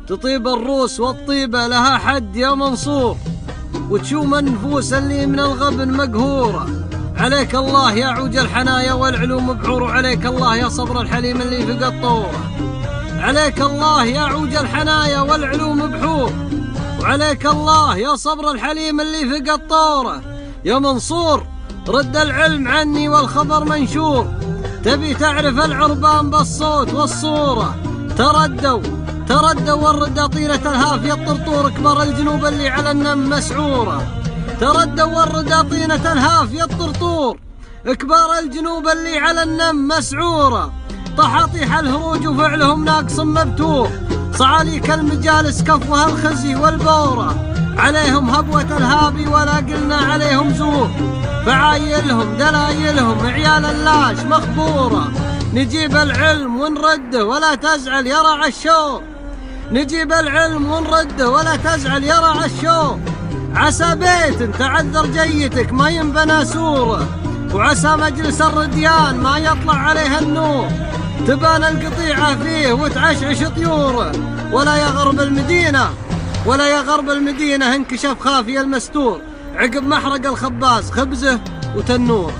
تطيب الروس والطيبة لها حد يا منصور، وتشوم النفوس اللي من الغبن مقهورة. عليك الله يا عوج الحنايا والعلوم بحور، وعليك الله يا صبر الحليم اللي في قطورة. عليك الله يا عوج الحنايا والعلوم بحور، وعليك الله يا صبر الحليم اللي في قطورة. يا منصور رد العلم عني والخبر منشور، تبي تعرف العربان بالصوت والصورة. تردوا والرد طينة الهافية الطرطور، كبر الجنوب اللي على النم مسعورة. تردوا والرد طينة الهافية الطرطور، كبار الجنوب اللي على النم مسعورة. طحاطيح الهروج وفعلهم ناقص مبتور، صعاليك المجالس كفوها الخزي والبورة. عليهم هبوة الهابي ولا قلنا عليهم زور، فعايلهم دلايلهم عيال اللاش مخبورة. نجيب العلم ونرده ولا تزعل يا رع الشوق، نجيب العلم ونرده ولا تزعل يا رع الشوق. عسى بيت تعذر جيتك ما ينبنى سوره، وعسى مجلس الرديان ما يطلع عليه النور. تبان القطيعة فيه وتعشعش طيوره، ولا يا غرب المدينة انكشف خافي المستور، عقب محرق الخباز خبزه وتنوره.